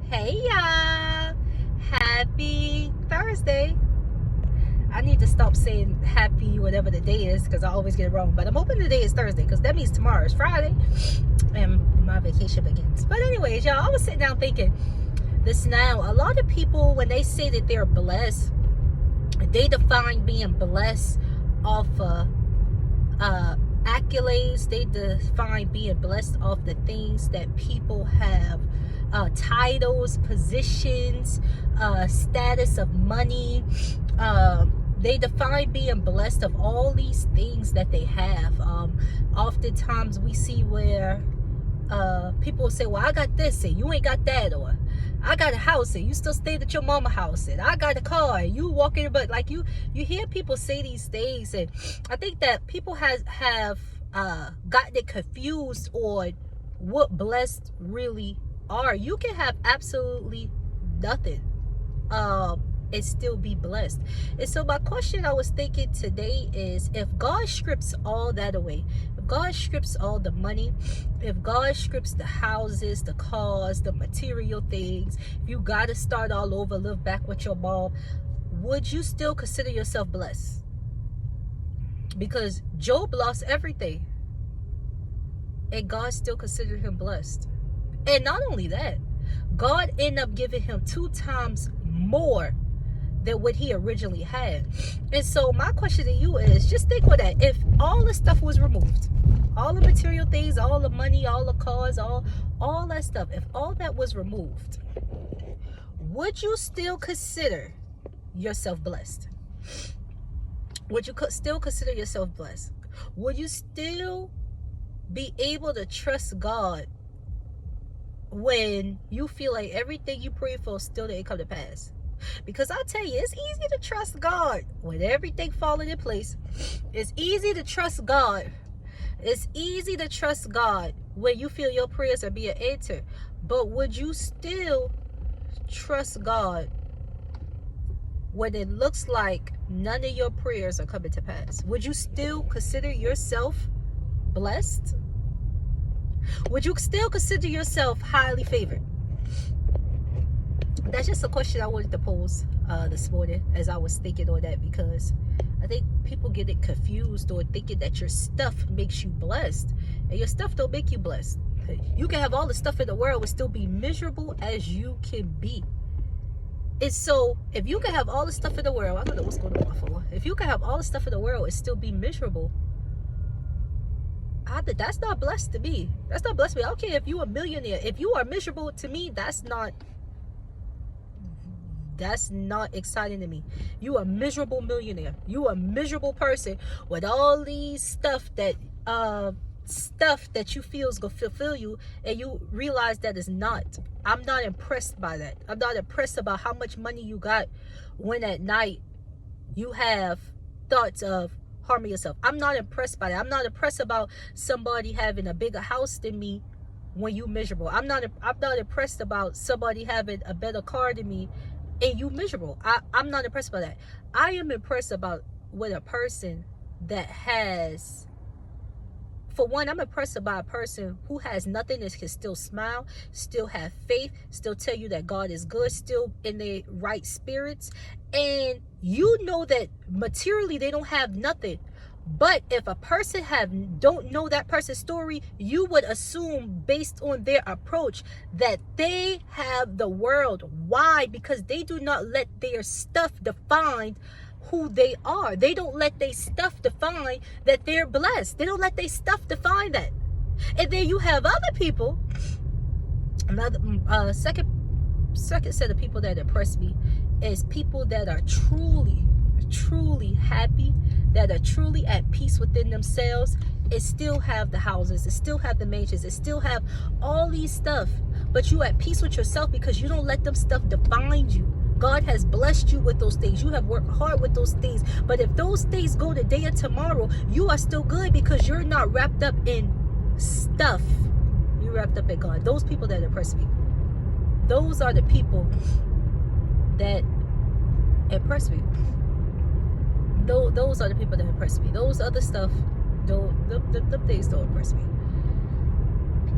Hey y'all, happy Thursday. I need to stop saying happy whatever the day is because I always get it wrong, but I'm hoping today is Thursday because that means tomorrow is Friday and my vacation begins. But anyways, y'all, I was sitting down thinking this now. A lot of people, when they say that they're blessed, they define being blessed off accolades. They define being blessed off the things that people have, titles, positions, status of money. They define being blessed of all these things that they have. Oftentimes we see where people say, well, I got this and you ain't got that, or I got a house and you still stayed at your mama house, and I got a car and you walking, but like you hear people say these things, and I think that people have gotten it confused on what blessed really are. You can have absolutely nothing and still be blessed. And so my question I was thinking today is, if God strips all that away, if God strips all the money, if God strips the houses, the cars, the material things, if you got to start all over, live back with your mom, would you still consider yourself blessed? Because Job lost everything and God still considered him blessed. And not only that, God ended up giving him 2 times more than what he originally had. And so my question to you is, just think with that. If all the stuff was removed, all the material things, all the money, all the cars, all that stuff, if all that was removed, would you still consider yourself blessed? Would you still consider yourself blessed? Would you still be able to trust God when you feel like everything you pray for still didn't come to pass? Because I tell you, it's easy to trust God when everything falling in place. It's easy to trust God. It's easy to trust God when you feel your prayers are being answered. But would you still trust God when it looks like none of your prayers are coming to pass? Would you still consider yourself blessed? Would you still consider yourself highly favored? That's just a question I wanted to pose this morning as I was thinking on that, because I think people get it confused or thinking that your stuff makes you blessed, and your stuff don't make you blessed. You can have all the stuff in the world and still be miserable as you can be. And so if you can have all the stuff in the world, I don't know what's going on for. If you can have all the stuff in the world and still be miserable, that's not blessed to me. That's not blessed to me. I don't care if you're a millionaire. If you are miserable, to me, that's not exciting to me. You a miserable millionaire. You a miserable person with all these stuff that you feel is gonna fulfill you, and you realize that is not. I'm not impressed by that. I'm not impressed about how much money you got when at night you have thoughts of harming yourself. I'm not impressed by that. I'm not impressed about somebody having a bigger house than me when you miserable. I'm not impressed about somebody having a better car than me and you miserable. I'm not impressed by that. I am impressed about with a person that has, for one, I'm impressed by a person who has nothing and can still smile, still have faith, still tell you that God is good, still in their right spirits. And you know that materially they don't have nothing. But if a person don't know that person's story, you would assume based on their approach that they have the world. Why? Because they do not let their stuff define who they are. They don't let their stuff define that they're blessed. They don't let their stuff define that. And then you have other people, another second set of people that impress me is people that are truly happy, that are truly at peace within themselves, and still have the houses, and still have the mansions, and still have all these stuff, but you at peace with yourself because you don't let them stuff define you. God has blessed you with those things. You have worked hard with those things. But if those things go today or tomorrow, you are still good because you're not wrapped up in stuff. You're wrapped up in God. Those people that impress me, those are the people that impress me. Those are the people that impress me. Those other stuff, the things don't impress me.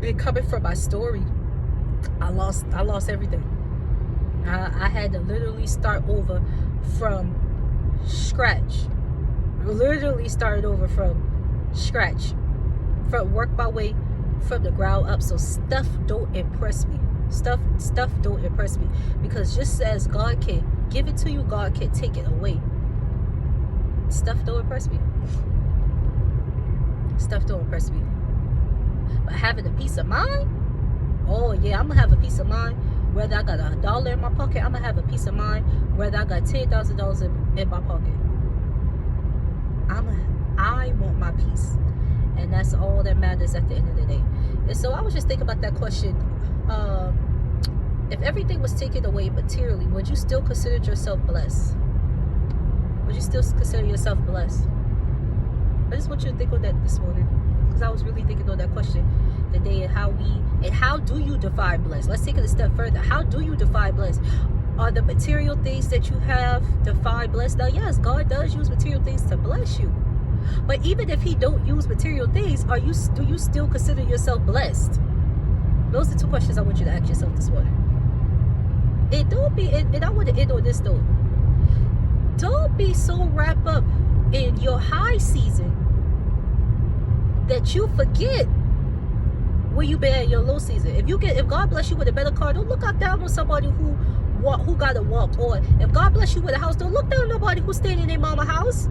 And coming from my story, I lost everything. I had to literally start over from scratch. Literally started over from scratch. From work my way from the ground up. So stuff don't impress me. Stuff don't impress me. Because just as God can give it to you, God can take it away. Stuff don't impress me. Stuff don't impress me. But having a peace of mind, oh yeah, I'm gonna have a peace of mind. Whether I got $1 in my pocket, I'm gonna have a peace of mind. Whether I got $10,000 in my pocket, I want my peace, and that's all that matters at the end of the day. And so I was just thinking about that question. If everything was taken away materially, would you still consider yourself blessed? Would you still consider yourself blessed? I just want you to think on that this morning, because I was really thinking on that question today, and how do you define blessed? Let's take it a step further. How do you define blessed? Are the material things that you have defined blessed? Now, yes, God does use material things to bless you, but even if He don't use material things, do you still consider yourself blessed? Those are two questions I want you to ask yourself this morning. And I want to end on this though. Don't be so wrapped up in your high season that you forget where you been at your low season. If God bless you with a better car, don't look up down on somebody who got a walk. Or if God bless you with a house, don't look down on nobody who's staying in their mama house.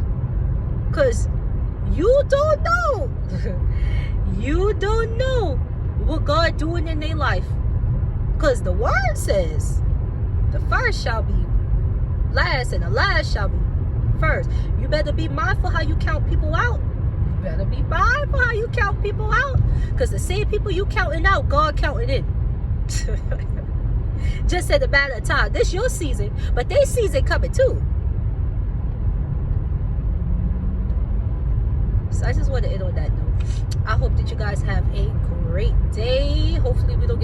Cause you don't know. You don't know what God doing in their life. Cause the word says, the first shall be last, and the last shall be first. You better be mindful how you count people out. You better be mindful how you count people out. Because the same people you counting out, God counting in. Just at a matter of time. This your season, but their season coming too. So I just want to end on that note. I hope that you guys have a great day. Hopefully we don't